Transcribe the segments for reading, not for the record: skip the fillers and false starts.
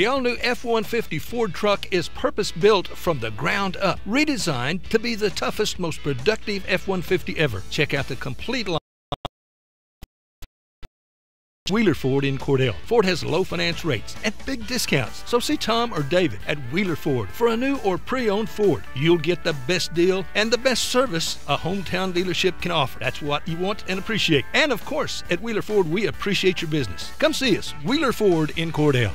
The all-new F-150 Ford truck is purpose-built from the ground up, redesigned to be the toughest, most productive F-150 ever. Check out the complete line. Wheeler Ford in Cordell. Ford has low finance rates and big discounts. So see Tom or David at Wheeler Ford for a new or pre-owned Ford. You'll get the best deal and the best service a hometown dealership can offer. That's what you want and appreciate. And of course, at Wheeler Ford, we appreciate your business. Come see us, Wheeler Ford in Cordell.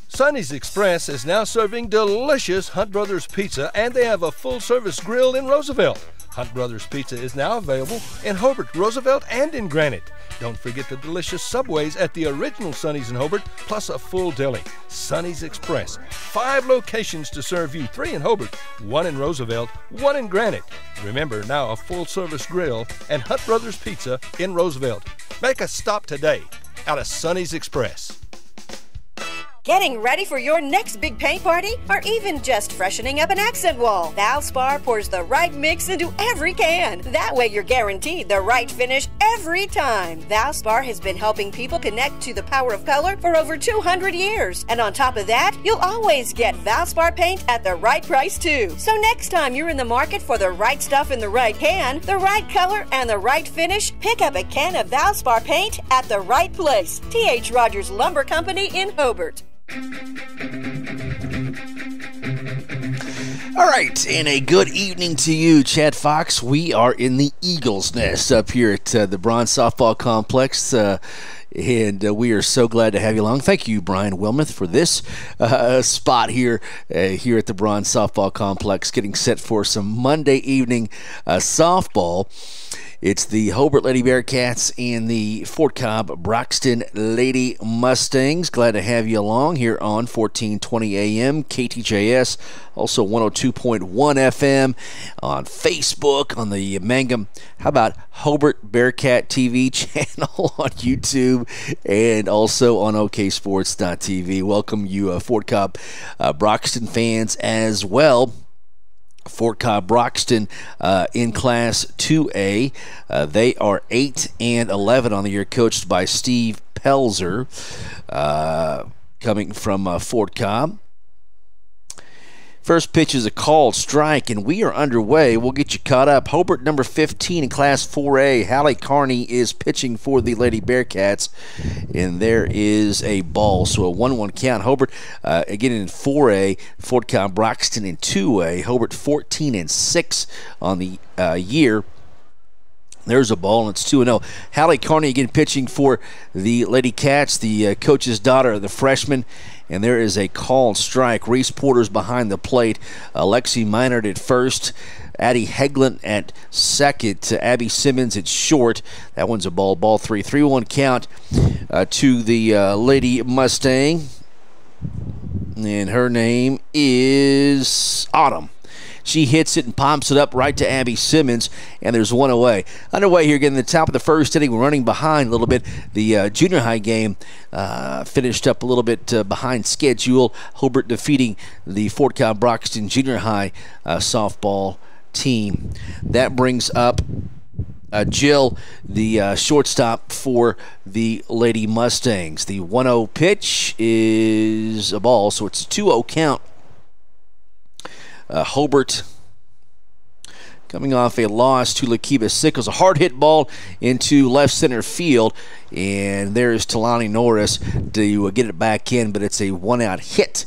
Sonny's Express is now serving delicious Hunt Brothers Pizza, and they have a full-service grill in Roosevelt. Hunt Brothers Pizza is now available in Hobart, Roosevelt, and in Granite. Don't forget the delicious Subways at the original Sonny's in Hobart, plus a full deli. Sonny's Express. 5 locations to serve you, 3 in Hobart, 1 in Roosevelt, 1 in Granite. Remember, now a full-service grill and Hunt Brothers Pizza in Roosevelt. Make a stop today out of Sonny's Express. Getting ready for your next big paint party? Or even just freshening up an accent wall? Valspar pours the right mix into every can. That way you're guaranteed the right finish every time. Valspar has been helping people connect to the power of color for over 200 years. And on top of that, you'll always get Valspar paint at the right price too. So next time you're in the market for the right stuff in the right can, the right color, and the right finish, pick up a can of Valspar paint at the right place. T.H. Rogers Lumber Company in Hobart. All right, and a good evening to you, Chad Fox. We are in the Eagles Nest up here at the Bronze Softball Complex, and we are so glad to have you along. Thank you, Brian Wilmoth, for this spot here at the Bronze Softball Complex, getting set for some Monday evening softball. It's the Hobart Lady Bearcats and the Fort Cobb-Broxton Lady Mustangs. Glad to have you along here on 1420 AM, KTJS, also 102.1 FM, on Facebook, on the Mangum, how about Hobart Bearcat TV channel on YouTube, and also on oksports.tv. Welcome you Fort Cobb-Broxton fans as well. Fort Cobb-Broxton in Class 2A. They are 8-11 on the year, coached by Steve Pelzer, coming from Fort Cobb. First pitch is a called strike, and we are underway. We'll get you caught up. Hobart number 15 in Class 4A. Hallie Carney is pitching for the Lady Bearcats, and there is a ball. So a 1-1 count. Hobart, again in 4A. Fort Cobb-Broxton in 2A. Hobart 14-6 on the year. There's a ball, and it's 2-0. Hallie Carney again pitching for the Lady Cats, the coach's daughter, the freshman. And there is a called strike. Reese Porter's behind the plate. Lexi Minard at first. Addie Hegland at second. Abby Simmons at short. That one's a ball. Ball 3. 3-1 count to the Lady Mustang. And her name is Autumn. She hits it and pops it up right to Abby Simmons, and there's one away. Underway here, getting the top of the first inning. We're running behind a little bit. The junior high game finished up a little bit behind schedule. Hobart defeating the Fort Cobb-Broxton junior high softball team. That brings up Jill, the shortstop for the Lady Mustangs. The 1-0 pitch is a ball, so it's a 2-0 count. Hobart coming off a loss to Lakiba Sickles. A hard hit ball into left center field, and there's Talani Norris to get it back in, but it's a 1-out hit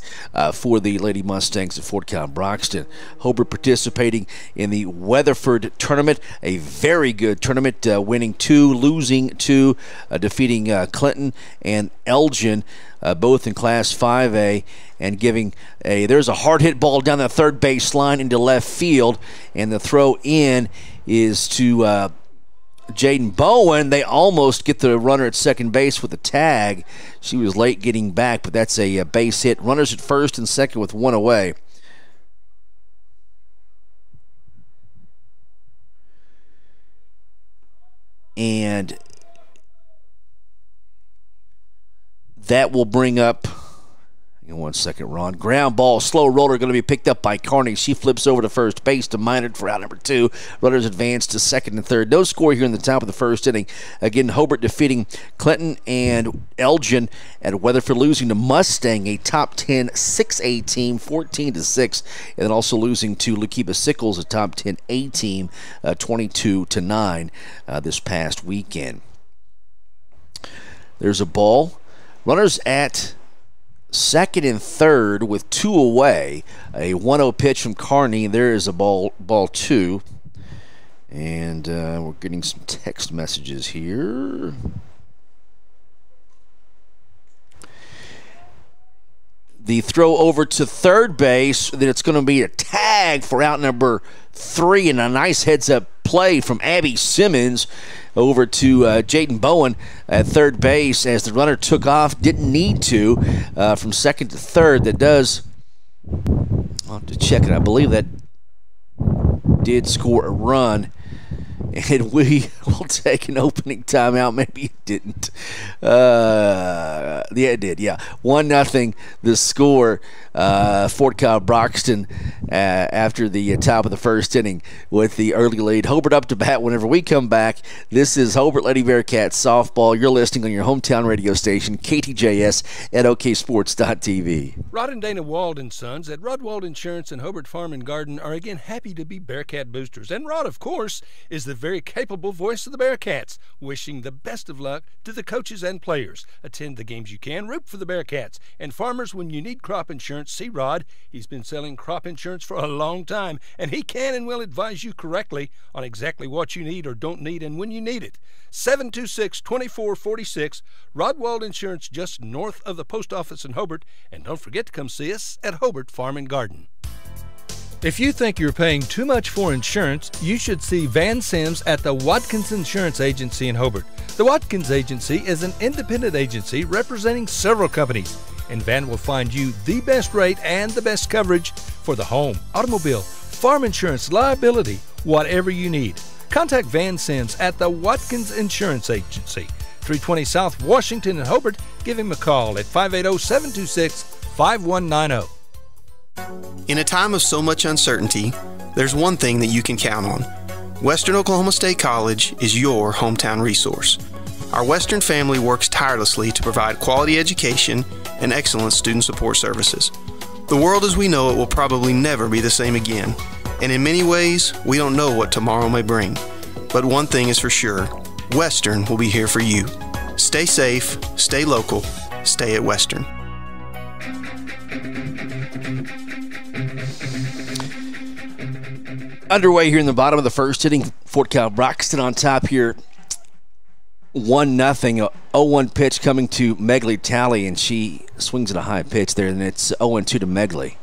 for the Lady Mustangs at Fort Cobb-Broxton. Hobart participating in the Weatherford tournament, a very good tournament, winning 2, losing 2, defeating Clinton and Elgin, both in Class 5A, and giving there's a hard hit ball down the third base line into left field, and the throw in is to Jaden Bowen. They almost get the runner at second base with a tag. She was late getting back, but that's a base hit. Runners at first and second with 1 away. And that will bring up, 1 second, Ron. Ground ball, slow roller, going to be picked up by Carney. She flips over to first base to Minard for out number 2. Runners advance to second and third. No score here in the top of the first inning. Again, Hobart defeating Clinton and Elgin at Weatherford, losing to Mustang, a top 10 6A team, 14-6, and then also losing to Lukiba Sickles, a top 10 A team, 22-9 this past weekend. There's a ball. Runners at second and third with 2 away. A 1-0 pitch from Carney. There is a ball 2. And we're getting some text messages here. The throw over to third base. Then it's going to be a tag for out number 3, and a nice heads-up play from Abby Simmons over to Jaden Bowen at third base as the runner took off. Didn't need to from second to third. That does, I'll have to check it. I believe that did score a run. And we will take an opening timeout. Maybe it didn't. Yeah, it did. Yeah, 1-0. The score. Fort Cobb-Broxton after the top of the first inning with the early lead. Hobart up to bat whenever we come back. This is Hobart Lady Bearcats softball. You're listening on your hometown radio station, KTJS at oksports.tv. Rod and Dana Wald and Sons at Rod Insurance and Hobart Farm and Garden are again happy to be Bearcat boosters. And Rod, of course, is the very capable voice of the Bearcats, wishing the best of luck to the coaches and players. Attend the games you can, root for the Bearcats. And farmers, when you need crop insurance, see Rod. He's been selling crop insurance for a long time, and he can and will advise you correctly on exactly what you need or don't need and when you need it. 726-2446, Rod Wald Insurance, just north of the post office in Hobart. And don't forget to come see us at Hobart Farm and Garden. If you think you're paying too much for insurance, you should see Van Sims at the Watkins Insurance Agency in Hobart. The Watkins Agency is an independent agency representing several companies, and Van will find you the best rate and the best coverage for the home, automobile, farm insurance, liability, whatever you need. Contact Van Sims at the Watkins Insurance Agency, 320 South Washington in Hobart. Give him a call at 580-726-5190. In a time of so much uncertainty, there's one thing that you can count on. Western Oklahoma State College is your hometown resource. Our Western family works tirelessly to provide quality education and excellent student support services. The world as we know it will probably never be the same again, and in many ways, we don't know what tomorrow may bring. But one thing is for sure, Western will be here for you. Stay safe, stay local, stay at Western. Underway here in the bottom of the first inning. Fort Cobb-Broxton on top here. 1-0. 0-1 pitch coming to Megley Talley, and she swings at a high pitch there, and it's 0-2 to Megley.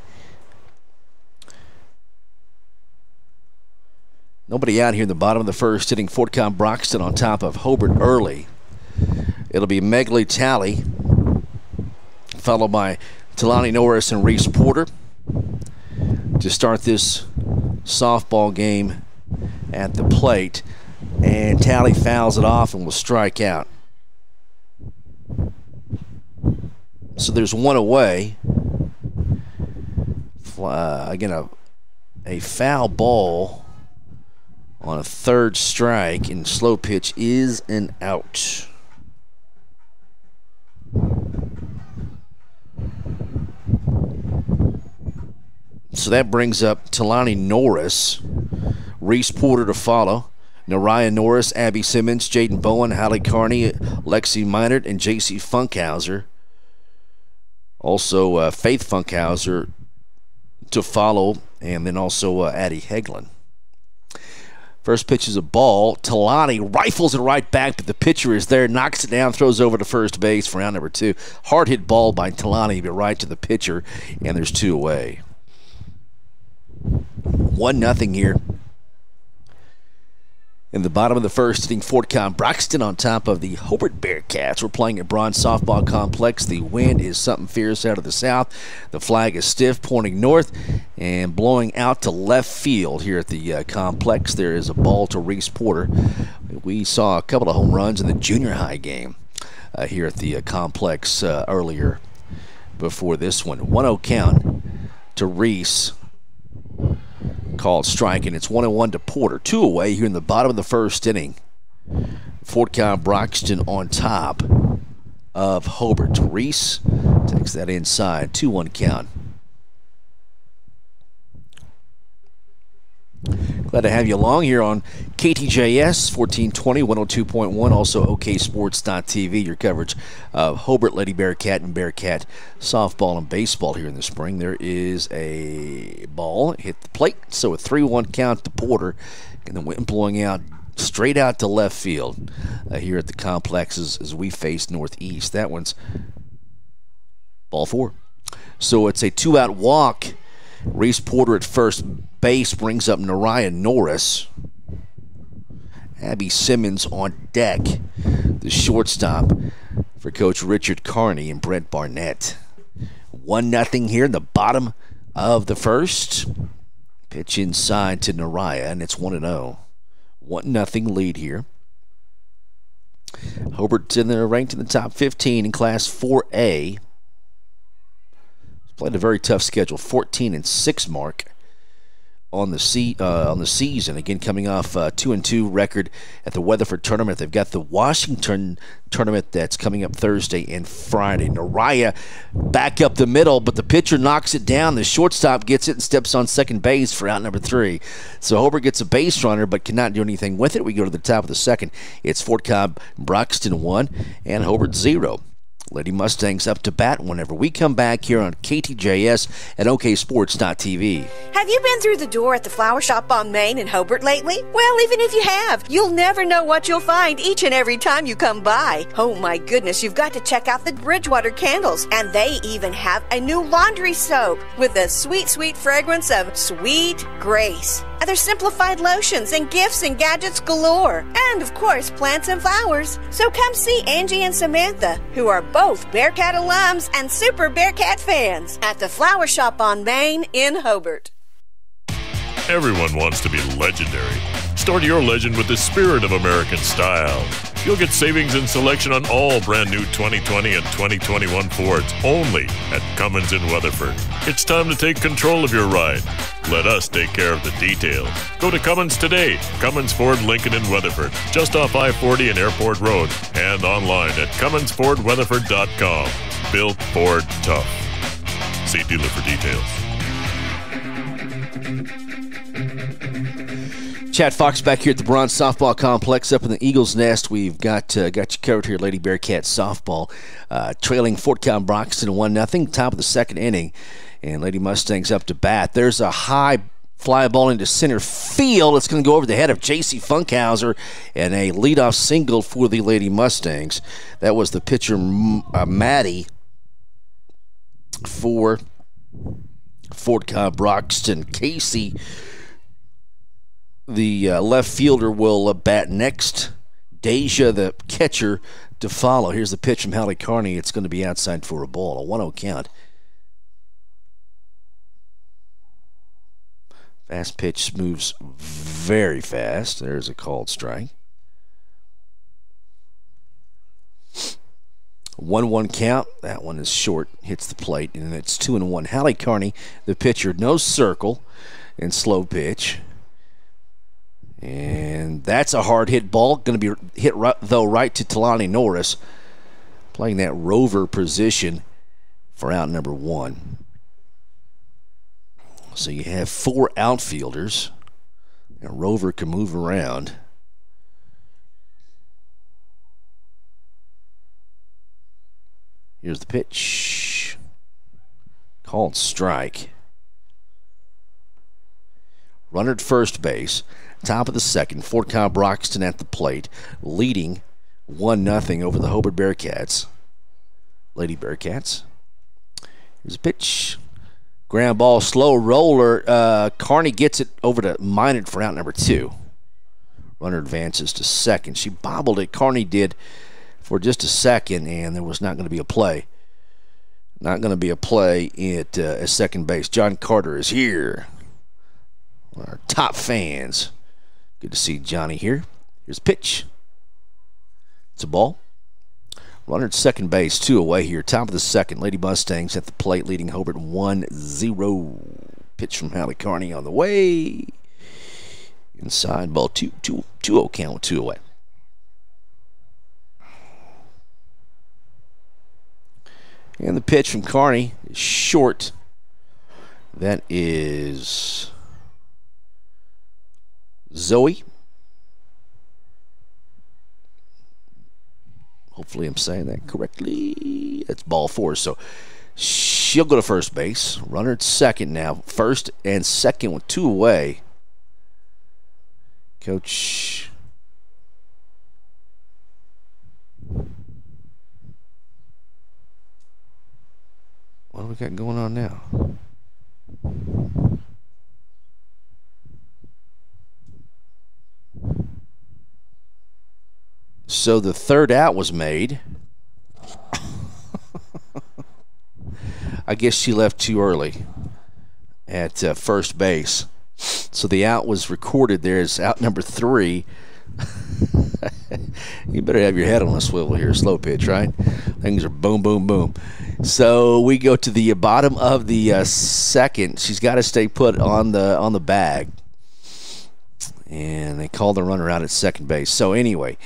Nobody out here in the bottom of the first inning. Fort Cobb-Broxton on top of Hobart early. It'll be Megley Talley, followed by Talani Norris and Reese Porter to start this softball game at the plate, and Talley fouls it off and will strike out. So there's one away. Again, a foul ball on a third strike, and slow pitch is an out. So that brings up Talani Norris, Reese Porter to follow, Nariah Norris, Abby Simmons, Jaden Bowen, Hallie Carney, Lexi Minard, and J.C. Funkhauser. Also Faith Funkhauser to follow, and then also Addie Heglin. First pitch is a ball. Talani rifles it right back, but the pitcher is there, knocks it down, throws over to first base for round number 2. Hard hit ball by Talani, but right to the pitcher, and there's 2 away. 1-0 here. In the bottom of the first inning, Fort Cobb-Broxton on top of the Hobart Bearcats. We're playing at Braun Softball Complex. The wind is something fierce out of the south. The flag is stiff, pointing north and blowing out to left field here at the complex. There is a ball to Reese Porter. We saw a couple of home runs in the junior high game here at the complex earlier before this one. 1-0 count to Reese. Called strike, and it's 1-1 to Porter. 2 away here in the bottom of the first inning. Fort Cobb-Broxton on top of Hobart. Reese takes that inside. 2-1 count. Glad to have you along here on KTJS 1420, 102.1, also OKSports.tv, your coverage of Hobart Lady Bearcat and Bearcat softball and baseball here in the spring. There is a ball, hit the plate, so a 3-1 count to Porter, and the wind blowing out straight out to left field here at the complex as we face northeast. That one's ball 4. So it's a 2-out walk. Reese Porter at first base brings up Nariah Norris. Abby Simmons on deck. The shortstop for Coach Richard Carney and Brent Barnett. 1-0 here in the bottom of the first. Pitch inside to Nariah, and it's 1-0. 1-0 lead here. Hobart's in there, ranked in the top 15 in Class 4A. Played a very tough schedule, 14-6 mark on the season. Again, coming off a 2-2 record at the Weatherford tournament. They've got the Washington tournament that's coming up Thursday and Friday. Nariah back up the middle, but the pitcher knocks it down. The shortstop gets it and steps on second base for out number 3. So Hobart gets a base runner but cannot do anything with it. We go to the top of the second. It's Fort Cobb-Broxton 1 and Hobart 0. Lady Mustangs up to bat whenever we come back here on KTJS at OKSports.tv. Have you been through the door at the flower shop on Main in Hobart lately? Well, even if you have, you'll never know what you'll find each and every time you come by. Oh my goodness, you've got to check out the Bridgewater candles. And they even have a new laundry soap with the sweet, sweet fragrance of Sweet Grace. Other simplified lotions and gifts and gadgets galore. And of course, plants and flowers. So come see Angie and Samantha, who are both Bearcat alums and super Bearcat fans, at the Flower Shop on Main in Hobart. Everyone wants to be legendary. Start your legend with the spirit of American style. You'll get savings and selection on all brand new 2020 and 2021 Fords only at Cummins in Weatherford. It's time to take control of your ride. Let us take care of the details. Go to Cummins today. Cummins Ford Lincoln in Weatherford, just off I-40 and Airport Road, and online at CumminsFordWeatherford.com. Built Ford tough. See dealer for details. Chad Fox back here at the Bronze Softball Complex up in the Eagles Nest. We've got you covered here, Lady Bearcat softball, trailing Fort Cobb-Broxton 1-0, top of the second inning, and Lady Mustangs up to bat. There's a high fly ball into center field. It's going to go over the head of J.C. Funkhauser, and a leadoff single for the Lady Mustangs. That was the pitcher, Maddie, for Fort Cobb-Broxton. Casey, the left fielder, will bat next. Deja, the catcher, to follow. Here's the pitch from Hallie Carney. It's going to be outside for a ball. A 1-0 count. Fast pitch moves very fast. There's a called strike. 1-1 count. That one is short. Hits the plate, and it's 2-1. Hallie Carney, the pitcher, no circle and slow pitch. And that's a hard hit ball. Going to be hit right to Talani Norris, playing that rover position for out number 1. So you have 4 outfielders. A rover can move around. Here's the pitch. Called strike. Runner at first base. Top of the second, Fort Cobb-Broxton at the plate, leading 1-0 over the Hobart Bearcats. Lady Bearcats. Here's a pitch. Ground ball, slow roller. Carney gets it over to Minard for out number 2. Runner advances to second. She bobbled it. Carney did for just a second, and there was not going to be a play. Not going to be a play at second base. John Carter is here. One of our top fans. Good to see Johnny here. Here's a pitch. It's a ball. Runner at second base, 2 away here. Top of the second, Lady Mustangs at the plate, leading Hobart 1-0. Pitch from Hallie Carney on the way. Inside ball, 2-0 count with 2 away. And the pitch from Carney is short. That is Zoe. Hopefully I'm saying that correctly. That's ball 4. So she'll go to first base. Runner at second now. First and second with 2 away. Coach. What do we got going on now? So the third out was made. I guess she left too early at first base. So the out was recorded there as out number 3. You better have your head on a swivel here. Slow pitch, right? Things are boom, boom, boom. So we go to the bottom of the second. She's got to stay put on the bag. And they call the runner out at second base. So anyway,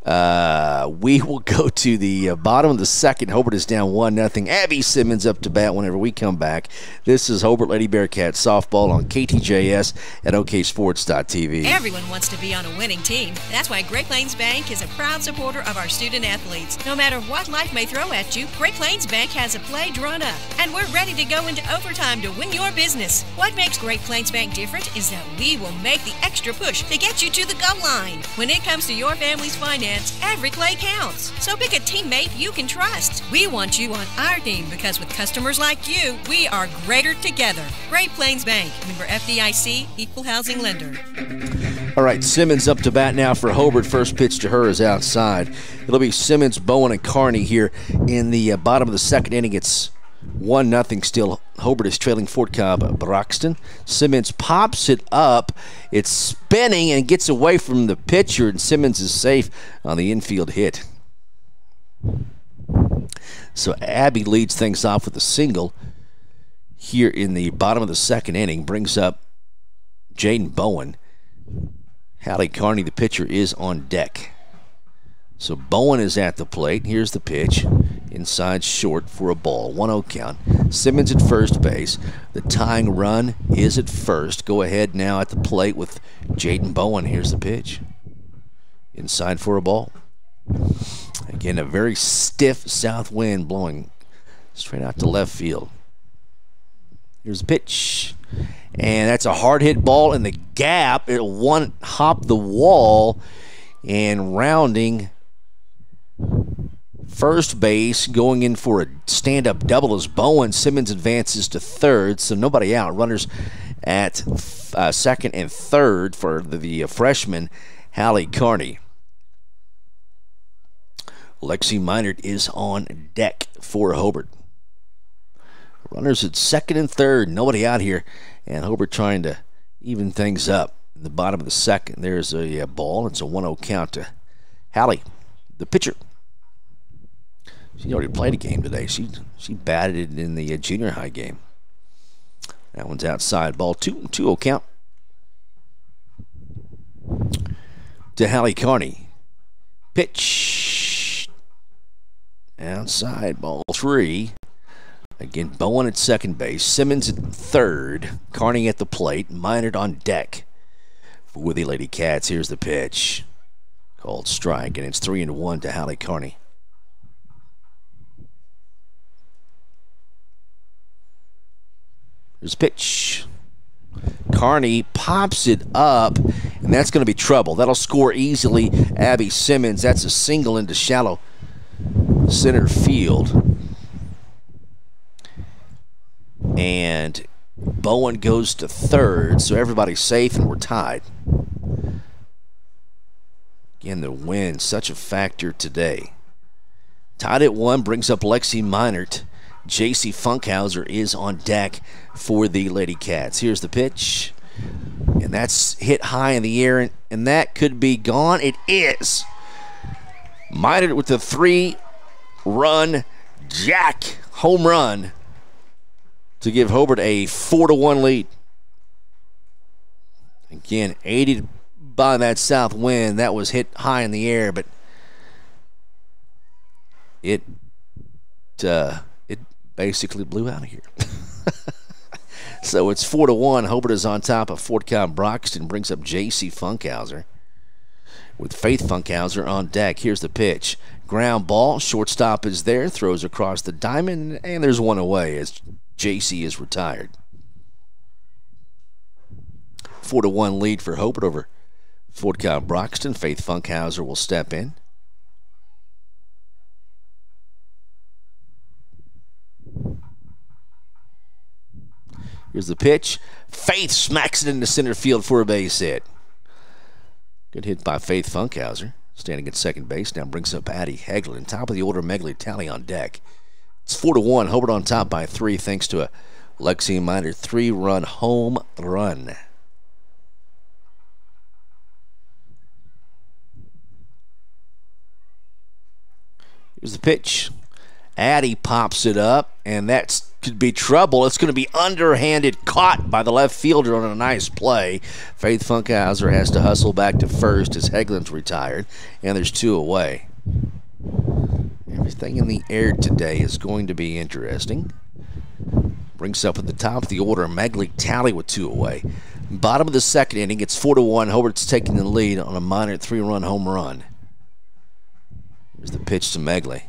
we will go to the bottom of the second. Hobart is down 1-0. Abby Simmons up to bat whenever we come back. This is Hobart Lady Bearcats softball on KTJS at OKSports.tv. Everyone wants to be on a winning team. That's why Great Plains Bank is a proud supporter of our student athletes. No matter what life may throw at you, Great Plains Bank has a play drawn up, and we're ready to go into overtime to win your business. What makes Great Plains Bank different is that we will make the extra push to get you to the goal line. When it comes to your family's finance, every play counts. So pick a teammate you can trust. We want you on our team because with customers like you, we are greater together. Great Plains Bank, member FDIC, equal housing lender. All right, Simmons up to bat now for Hobart. First pitch to her is outside. It'll be Simmons, Bowen, and Carney here in the bottom of the second inning. It's 1-0 still. Hobart is trailing Fort Cobb-Broxton. Simmons pops it up. It's spinning and gets away from the pitcher, and Simmons is safe on the infield hit. So Abby leads things off with a single here in the bottom of the second inning. Brings up Jaden Bowen. Hallie Carney, the pitcher, is on deck. So Bowen is at the plate. Here's the pitch. Inside short for a ball. 1-0 count. Simmons at first base. The tying run is at first. Go ahead now at the plate with Jaden Bowen. Here's the pitch. Inside for a ball. Again, a very stiff south wind blowing straight out to left field. Here's the pitch. And that's a hard hit ball in the gap. It'll one hop the wall and rounding first base, going in for a stand-up double as Bowen. Simmons advances to third, so nobody out. Runners at second and third for the freshman, Hallie Carney. Lexi Minert is on deck for Hobart. Runners at second and third, nobody out here, and Hobart trying to even things up. In the bottom of the second, there's a ball. It's a 1-0 count to Hallie, the pitcher. She already played a game today. She batted it in the junior high game. That one's outside. Ball 2-0 count to Hallie Carney. Pitch. Outside. Ball 3. Again, Bowen at second base. Simmons at third. Carney at the plate. Minert on deck for the Lady Cats. Here's the pitch. Called strike, and it's 3-1 to Hallie Carney. There's a pitch. Carney pops it up, and that's going to be trouble. That'll score easily. Abby Simmons. That's a single into shallow center field. And Bowen goes to third, so everybody's safe, and we're tied. Again, the wind, such a factor today. Tied at 1, brings up Lexi Minert. J.C. Funkhauser is on deck for the Lady Cats. Here's the pitch. And that's hit high in the air, and that could be gone. It is. Minert with the 3-2 run jack home run to give Hobart a 4-1 lead. Again, aided by that south wind. That was hit high in the air, but it basically blew out of here. So it's 4-1. Hobart is on top of Fort Cobb-Broxton. Brings up J.C. Funkhauser with Faith Funkhauser on deck. Here's the pitch. Ground ball. Shortstop is there. Throws across the diamond, and there's one away as J.C. is retired. 4-1 lead for Hobart over Fort Cobb-Broxton. Faith Funkhauser will step in. Here's the pitch. Faith smacks it into center field for a base hit. Good hit by Faith Funkhauser. Standing at second base now brings up Addie Hagelin. Top of the order, Megley Talley on deck. It's 4-1. Hobart on top by 3 thanks to a Lexi Miner 3-run home run. Here's the pitch. Addie pops it up, and that could be trouble. It's going to be underhanded, caught by the left fielder on a nice play. Faith Funkhauser has to hustle back to first as Hagelin's retired, and there's 2 away. Everything in the air today is going to be interesting. Brings up at the top of the order, Megley Talley with 2 away. Bottom of the second inning, it's 4-1. Hobart's taking the lead on a minor 3-run home run. Here's the pitch to Megley.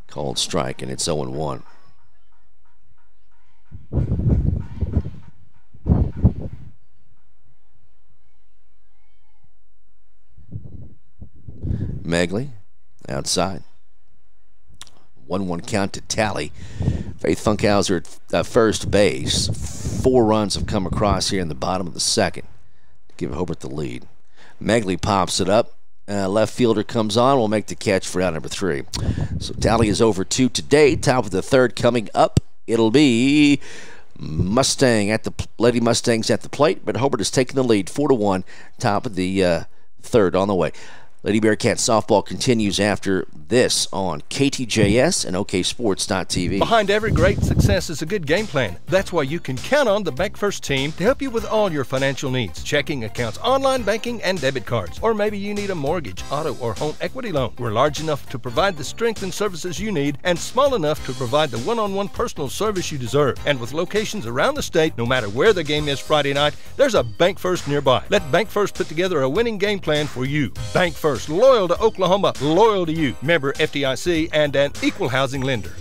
Called strike, and it's 0-1. Megley outside. 1-1 count to Talley. Faith Funkhauser at first base. 4 runs have come across here in the bottom of the second to give Hobart the lead. Megley pops it up. Left fielder comes on, will make the catch for out number 3. So Talley is over 2 today. Top of the third coming up. It'll be Lady Mustangs at the plate, but Hobart is taking the lead 4-1. Top of the third on the way. Lady Bearcat softball continues after this on KTJS and OKSports.tv. Behind every great success is a good game plan. That's why you can count on the Bank First team to help you with all your financial needs. Checking accounts, online banking, and debit cards. Or maybe you need a mortgage, auto, or home equity loan. We're large enough to provide the strength and services you need and small enough to provide the one-on-one personal service you deserve. And with locations around the state, no matter where the game is Friday night, there's a Bank First nearby. Let Bank First put together a winning game plan for you. Bank First. Loyal to Oklahoma, loyal to you. Member FDIC and an equal housing lender.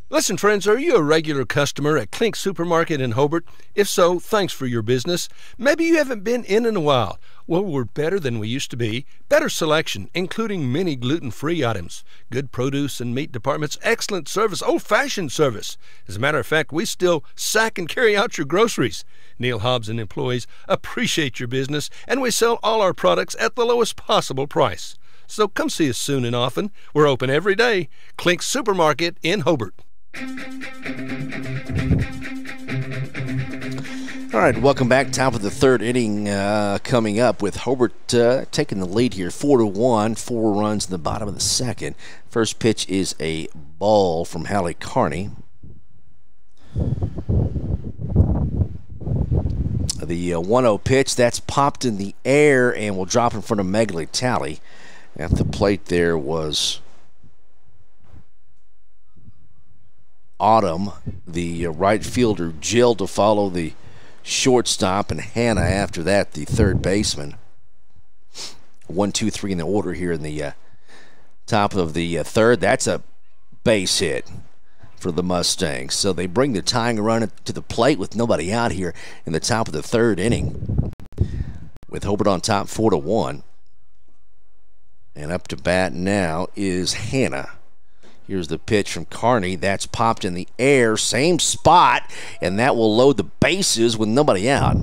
Listen, friends, are you a regular customer at Klink Supermarket in Hobart? If so, thanks for your business. Maybe you haven't been in a while. Well, we're better than we used to be. Better selection, including many gluten-free items. Good produce and meat departments, excellent service, old-fashioned service. As a matter of fact, we still sack and carry out your groceries. Neil Hobbs and employees appreciate your business, and we sell all our products at the lowest possible price. So come see us soon and often. We're open every day. Klink Supermarket in Hobart. All right, welcome back. Top of the third inning coming up with Hobart taking the lead here, 4-1, 4 runs in the bottom of the second. First pitch is a ball from Hallie Carney. The 1-0 pitch, that's popped in the air and will drop in front of Megley Talley. At the plate there was Autumn, the right fielder, Jill to follow the shortstop, and Hannah after that, the third baseman. 1, 2, 3 in the order here in the top of the third. That's a base hit for the Mustangs. So they bring the tying run to the plate with nobody out here in the top of the third inning. With Hobart on top 4-1. And up to bat now is Hannah. Here's the pitch from Carney. That's popped in the air, same spot, and that will load the bases with nobody out.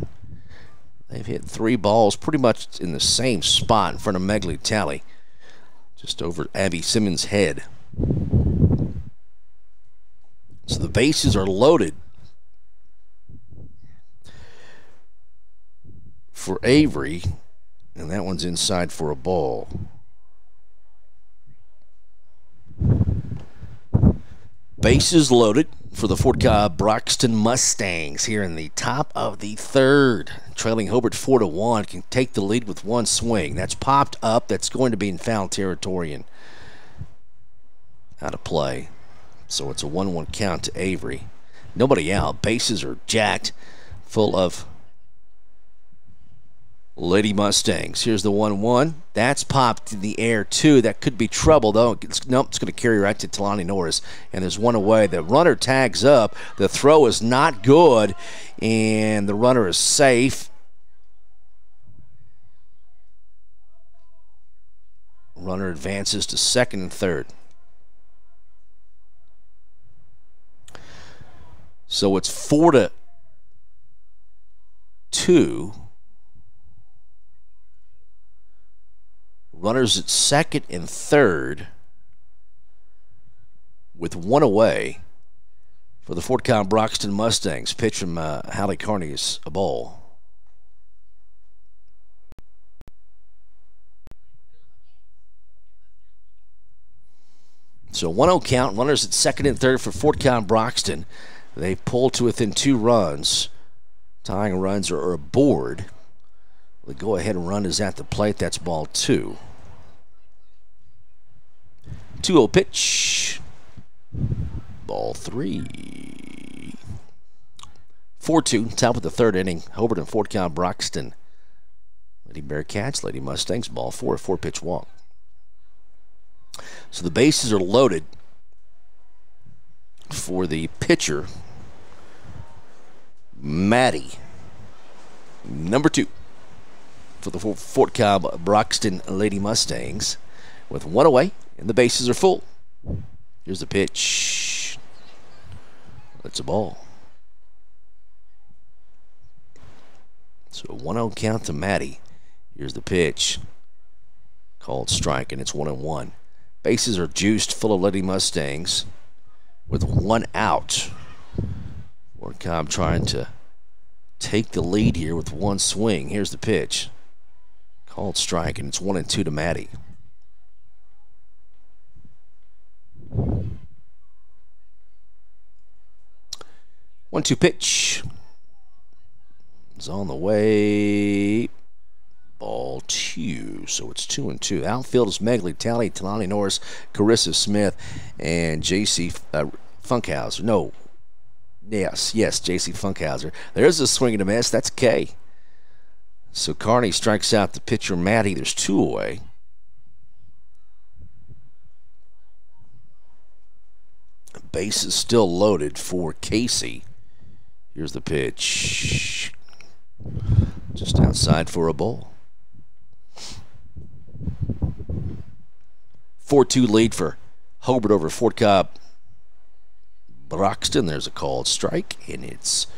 They've hit 3 balls pretty much in the same spot in front of Megley Talley, just over Abby Simmons' head. So the bases are loaded for Avery, and that one's inside for a ball. Bases loaded for the Fort Cobb-Broxton Mustangs here in the top of the third. Trailing Hobart 4-1, can take the lead with one swing. That's popped up. That's going to be in foul territory and out of play. So it's a 1-1 count to Avery. Nobody out. Bases are jacked, full of Lady Mustangs. Here's the 1-1. That's popped in the air, too. That could be trouble, though. Nope, it's going to carry right to Talani Norris. And there's one away. The runner tags up. The throw is not good, and the runner is safe. Runner advances to second and third. So it's 4-2. Runners at second and third with one away for the Fort Cobb-Broxton Mustangs. Pitch from Hallie Carney is a ball. So 1-0 count. Runners at second and third for Fort Cobb-Broxton. They pull to within 2 runs. Tying runs are aboard. The go-ahead run is at the plate. That's ball 2. 2-0 pitch. Ball 3. 4-2, top of the third inning. Hobart and Fort Cobb-Broxton. Lady Bearcats, Lady Mustangs, ball 4, a 4-pitch walk. So the bases are loaded for the pitcher, Maddie. Number 2 for the Fort Cobb-Broxton Lady Mustangs with one away. And the bases are full. Here's the pitch. That's a ball. So a 1-0 count to Maddie. Here's the pitch. Called strike, and it's 1-1. Bases are juiced, full of Lady Mustangs with one out. Fort Cobb trying to take the lead here with one swing. Here's the pitch. Called strike, and it's 1-2 to Maddie. 1-2 pitch is on the way. Ball 2. So it's 2-2. Outfield is Megley, Talley, Talani Norris, Carissa Smith, and J.C. Funkhauser. No. Yes, J.C. Funkhauser. There's a swing and a miss. That's K. So Carney strikes out the pitcher, Maddie. There's 2 away. Base is still loaded for Casey. Here's the pitch. Just outside for a ball. 4-2 lead for Hobart over Fort Cobb-Broxton. There's a called strike, and it's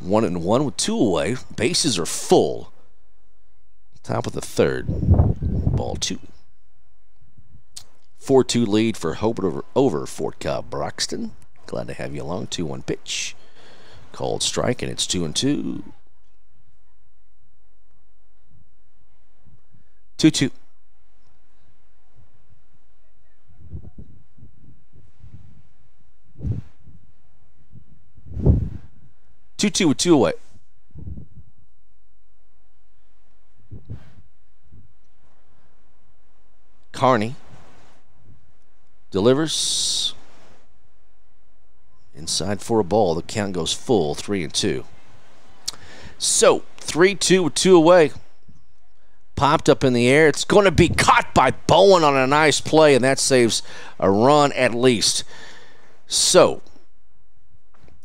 1-1 with 2 away. Bases are full. Top of the third. Ball 2. 4-2 lead for Hobart over Fort Cobb-Broxton. Glad to have you along. 2-1 pitch. Called strike, and it's 2-2. 2-2. Two with 2 away. Carney delivers inside for a ball. The count goes full, 3-2. So 3-2 with 2 away. Popped up in the air. It's going to be caught by Bowen on a nice play, and that saves a run at least. So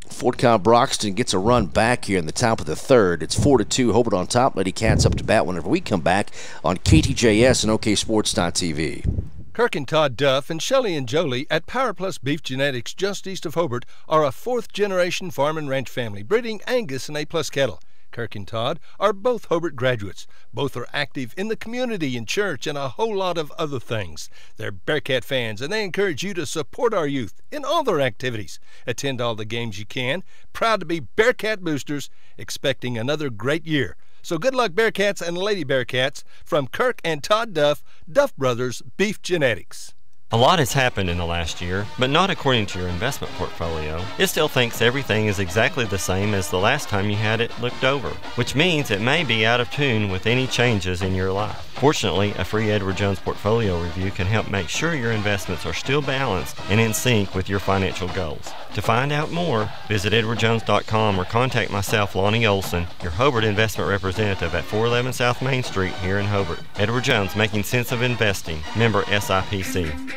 Fort Cobb-Broxton gets a run back here in the top of the third. It's 4-2. Hobart on top. Lady Cats up to bat whenever we come back on KTJS and OKSports.tv. Kirk and Todd Duff and Shelley and Jolie at Power Plus Beef Genetics just east of Hobart are a 4th-generation farm and ranch family breeding Angus and A-plus cattle. Kirk and Todd are both Hobart graduates. Both are active in the community and church and a whole lot of other things. They're Bearcat fans, and they encourage you to support our youth in all their activities. Attend all the games you can. Proud to be Bearcat boosters, expecting another great year. So good luck, Bearcats and Lady Bearcats, from Kirk and Todd Duff, Duff Brothers Beef Genetics. A lot has happened in the last year, but not according to your investment portfolio. It still thinks everything is exactly the same as the last time you had it looked over, which means it may be out of tune with any changes in your life. Fortunately, a free Edward Jones portfolio review can help make sure your investments are still balanced and in sync with your financial goals. To find out more, visit edwardjones.com or contact myself, Lonnie Olson, your Hobart investment representative at 411 South Main Street here in Hobart. Edward Jones, making sense of investing. Member SIPC.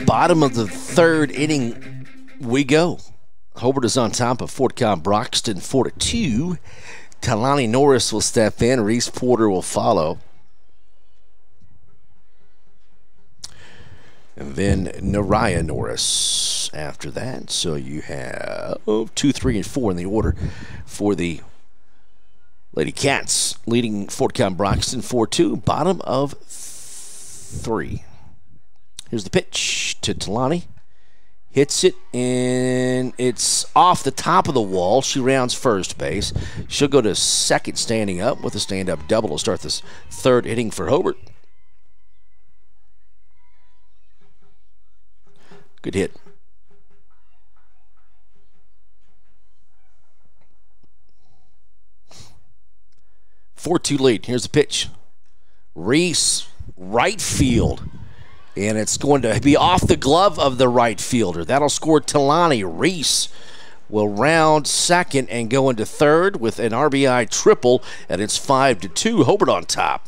Bottom of the third inning we go. Hobart is on top of Fort Cobb-Broxton 4-2. Talani Norris will step in. Reese Porter will follow. And then Nariah Norris after that. So you have 2, 3, and 4 in the order for the Lady Cats, leading Fort Cobb-Broxton 4-2. Bottom of 3. Here's the pitch to Talani. Hits it, and it's off the top of the wall. She rounds first base. She'll go to second standing up with a stand-up double to start this third inning for Hobart. Good hit. Four-2 lead. Here's the pitch. Reese, right field. And it's going to be off the glove of the right fielder. That'll score Talani. Reese will round second and go into third with an RBI triple, and it's 5-2. Hobart on top.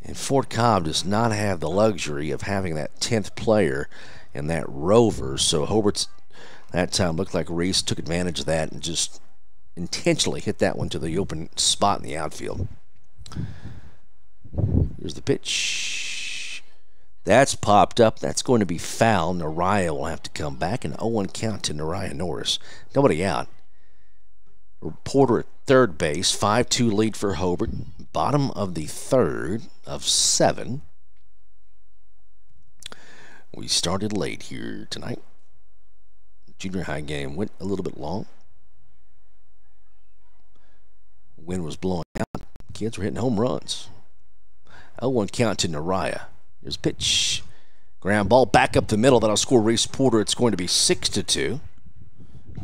And Fort Cobb does not have the luxury of having that 10th player in that rover, so Hobart's that time looked like Reese took advantage of that and just intentionally hit that one to the open spot in the outfield. Here's the pitch. That's popped up. That's going to be foul. Nariah will have to come back. An 0-1 count to Nariah Norris. Nobody out. Porter at third base. 5-2 lead for Hobart. Bottom of the third of 7. We started late here tonight. Junior high game went a little bit long. Wind was blowing out. Kids were hitting home runs. 0-1 count to Nariah. Here's a pitch. Ground ball back up the middle. That'll score Reese Porter. It's going to be 6-2.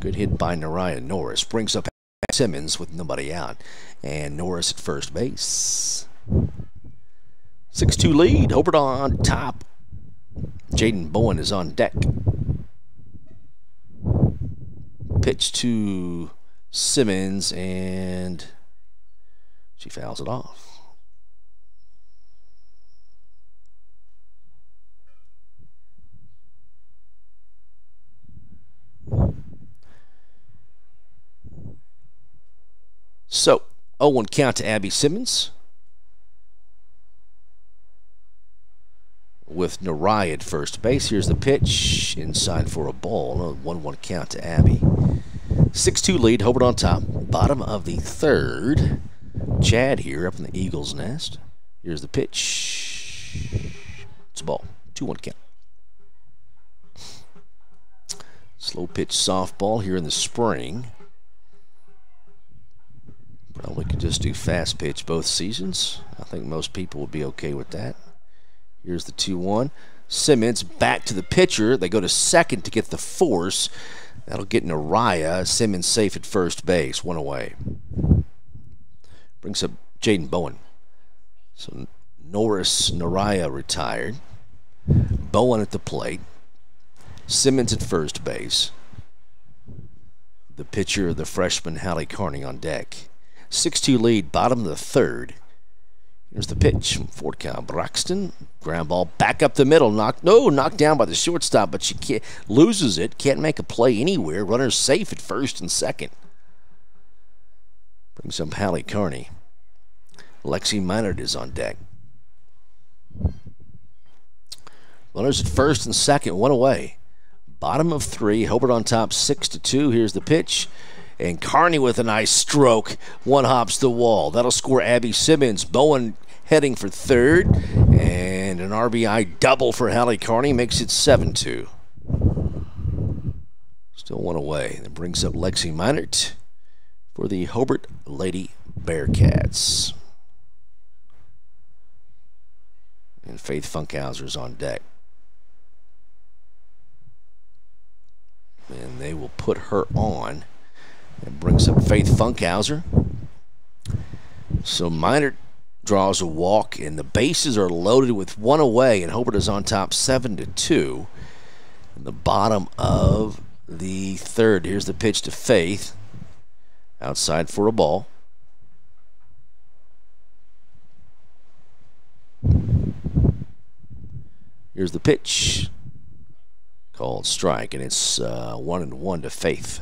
Good hit by Nariah Norris. Brings up Simmons with nobody out. And Norris at first base. 6-2 lead. Hobart on top. Jaden Bowen is on deck. Pitch to Simmons, and she fouls it off. So, 0-1 count to Abby Simmons. With Nariah at first base. Here's the pitch. Inside for a ball. 1-1 count to Abby. 6-2 lead. Hobart on top. Bottom of the third. Chad here up in the Eagles' nest. Here's the pitch. It's a ball. 2-1 count. Slow pitch softball here in the spring. Probably could just do fast pitch both seasons. I think most people would be okay with that. Here's the 2-1. Simmons back to the pitcher. They go to second to get the force. That'll get Nariah. Simmons safe at first base. 1 away. Brings up Jaden Bowen. So Norris, Nariah retired. Bowen at the plate. Simmons at first base. The pitcher, the freshman, Hallie Carney on deck. 6-2 lead, bottom of the third. Here's the pitch from Fort Cobb-Broxton. Ground ball back up the middle. Knocked down by the shortstop, but she loses it. Can't make a play anywhere. Runner's safe at first and second. Brings up Hallie Carney. Lexi Minard is on deck. Runners at first and second, 1 away. Bottom of 3. Hobart on top, 6-2. Here's the pitch. And Carney with a nice stroke. 1 hops the wall. That'll score Abby Simmons. Bowen heading for third. And an RBI double for Hallie Carney makes it 7-2. Still 1 away. That brings up Lexi Minard for the Hobart Lady Bearcats. And Faith Funkhauser's on deck. And they will put her on. That brings up Faith Funkhauser. So Minor draws a walk, and the bases are loaded with one away, and Hobart is on top 7-2. In the bottom of the third, here's the pitch to Faith. Outside for a ball. Here's the pitch. Called strike, and it's 1-1 to Faith.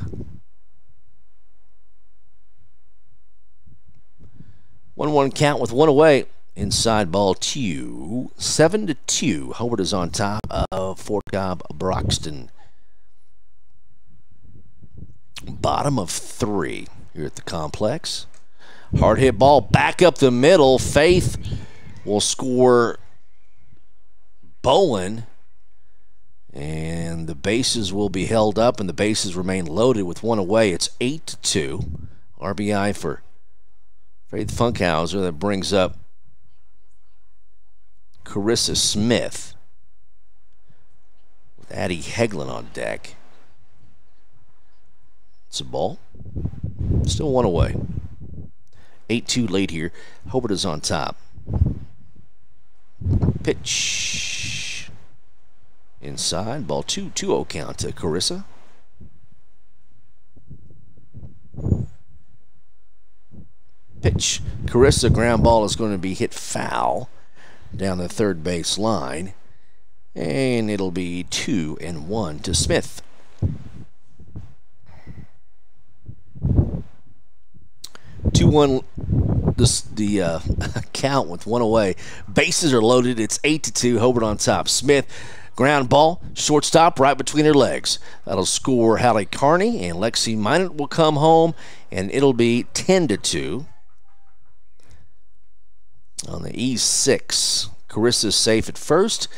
1-1 count with one away. Inside ball 2. 7-2. Hobart is on top of Fort Cobb-Broxton. Bottom of 3 here at the complex. Hard hit ball back up the middle. Faith will score Bowen. And the bases will be held up, and the bases remain loaded with one away. It's 8-2. RBI for Faith Funkhauser. That brings up Carissa Smith with Addie Heglin on deck. It's a ball. Still one away. 8-2 late here. Hobart is on top. Pitch. Inside. Ball 2. 2-0 count to Carissa. Pitch. Carissa, ground ball is going to be hit foul down the third base line. And it'll be 2-1 to Smith. 2-1 the count with one away. Bases are loaded. It's 8-2. Hobart on top. Smith, ground ball, shortstop right between her legs. That'll score Hallie Carney, and Lexi Minot will come home, and it'll be 10-2. On the E6, Carissa's safe at first,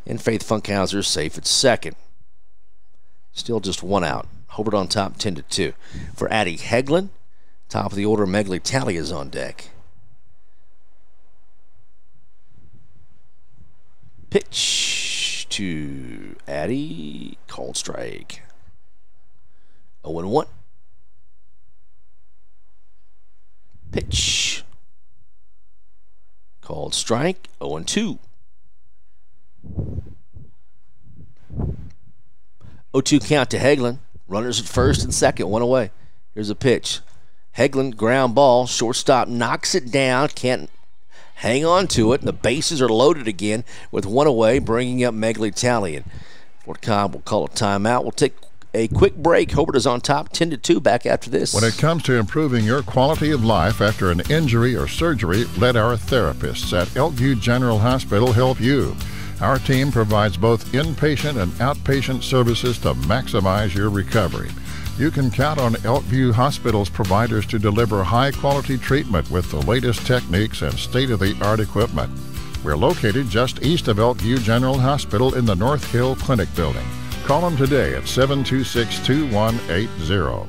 and Faith Funkhauser's safe at second. Still just one out. Hobart on top, 10-2. For Addie Heglin, top of the order, Megley Talley is on deck. Pitch to Addie, called strike. 0-1. Pitch. Called strike, 0-2. 0-2 count to Heglin. Runners at first and second, one away. Here's a pitch. Heglin, ground ball, shortstop knocks it down, can't hang on to it. The bases are loaded again with one away, bringing up Megley Talley. And Fort Cobb will call a timeout. We'll take a quick break. Hobart is on top, 10-2. Back after this. When it comes to improving your quality of life after an injury or surgery, let our therapists at Elkview General Hospital help you. Our team provides both inpatient and outpatient services to maximize your recovery. You can count on Elkview Hospital's providers to deliver high-quality treatment with the latest techniques and state-of-the-art equipment. We're located just east of Elkview General Hospital in the North Hill Clinic building. Call them today at 726-2180.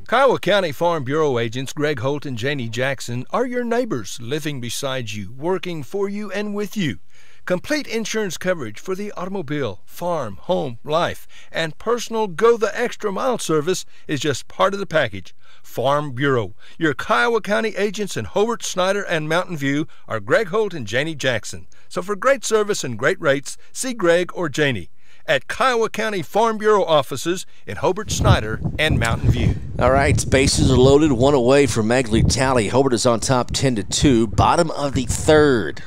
Kiowa County Farm Bureau agents Greg Holt and Janie Jackson are your neighbors, living beside you, working for you and with you. Complete insurance coverage for the automobile, farm, home, life, and personal go-the-extra-mile service is just part of the package. Farm Bureau. Your Kiowa County agents in Hobart, Snyder, and Mountain View are Greg Holt and Janie Jackson. So for great service and great rates, see Greg or Janie at Kiowa County Farm Bureau offices in Hobart, Snyder, and Mountain View. All right, bases are loaded, one away for Megley Talley. Hobart is on top, 10-2. Bottom of the third.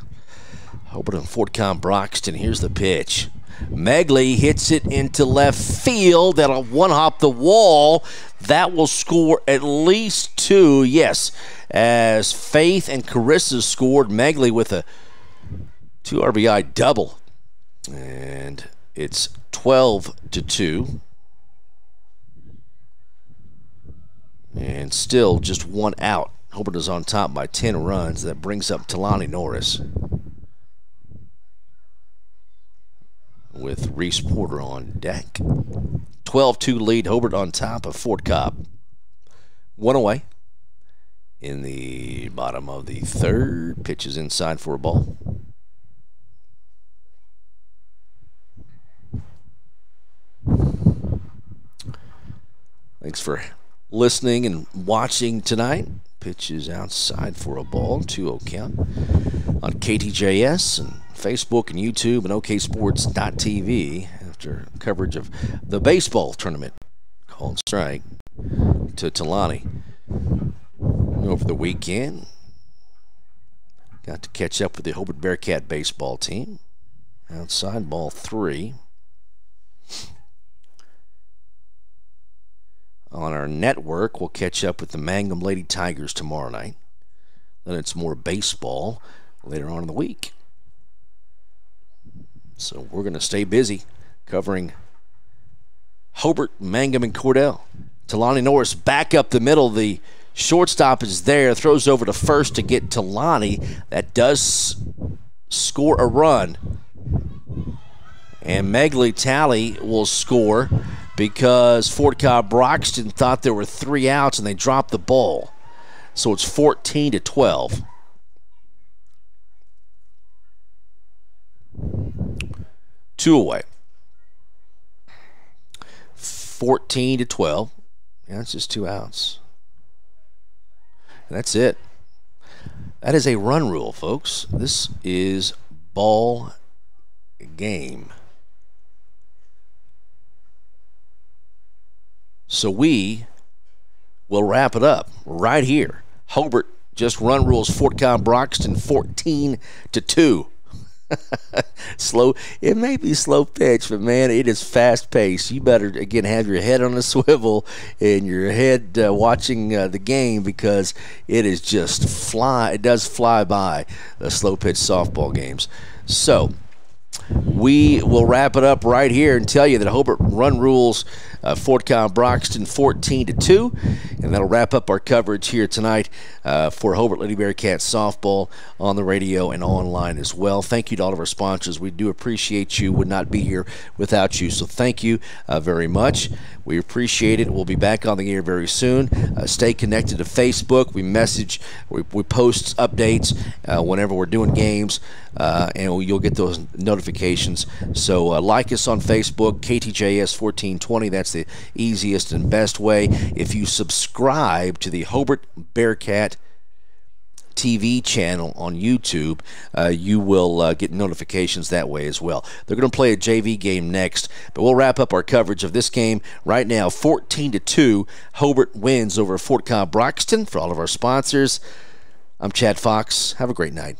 Hobart and Fort Cobb-Broxton. Here's the pitch. Megley hits it into left field. That'll one-hop the wall. That will score at least 2. Yes, as Faith and Carissa scored. Megley with a 2 RBI double. And it's 12-2. And still just one out. Hobart is on top by 10 runs. That brings up Talani Norris, with Reese Porter on deck. 12-2 lead, Hobart on top of Fort Cobb. One away in the bottom of the third. Pitches inside for a ball. Thanks for listening and watching tonight. Pitch is outside for a ball, 2-0 count on KTJS and Facebook and YouTube and oksports.tv after coverage of the baseball tournament called strike to Talani over the weekend. Got to catch up with the Hobart Bearcat baseball team. Outside, ball 3. On our network, we'll catch up with the Mangum Lady Tigers tomorrow night. Then it's more baseball later on in the week. So we're going to stay busy covering Hobart, Mangum, and Cordell. Talani Norris back up the middle. The shortstop is there. Throws over to first to get Talani. That does score a run. And Megley Talley will score because Fort Cobb-Broxton thought there were 3 outs and they dropped the ball. So it's 14-12. Two away. 14-12. Yeah, it's just 2 outs. And that's it. That is a run rule, folks. This is ball game. So we will wrap it up right here. Hobart just run rules Fort Cobb-Broxton 14-2. Slow. It may be slow pitch, but man, it is fast paced. You better again have your head on a swivel and your head watching the game because it is just fly. It does fly by the slow pitch softball games. So we will wrap it up right here and tell you that Hobart run rules Fort Cobb-Broxton 14-2, and that'll wrap up our coverage here tonight for Hobart Lady Bearcats softball on the radio and online as well. Thank you to all of our sponsors. We do appreciate you. Would not be here without you, so thank you very much. We appreciate it. We'll be back on the air very soon. Stay connected to Facebook. We message, we post updates whenever we're doing games, and you'll get those notifications. So like us on Facebook, KTJS 1420. That's the easiest and best way. If you subscribe to the Hobart Bearcat TV channel on YouTube, you will get notifications that way as well. They're going to play a JV game next, but we'll wrap up our coverage of this game right now. 14-2, Hobart wins over Fort Cobb-Broxton. For all of our sponsors, I'm Chad Fox. Have a great night.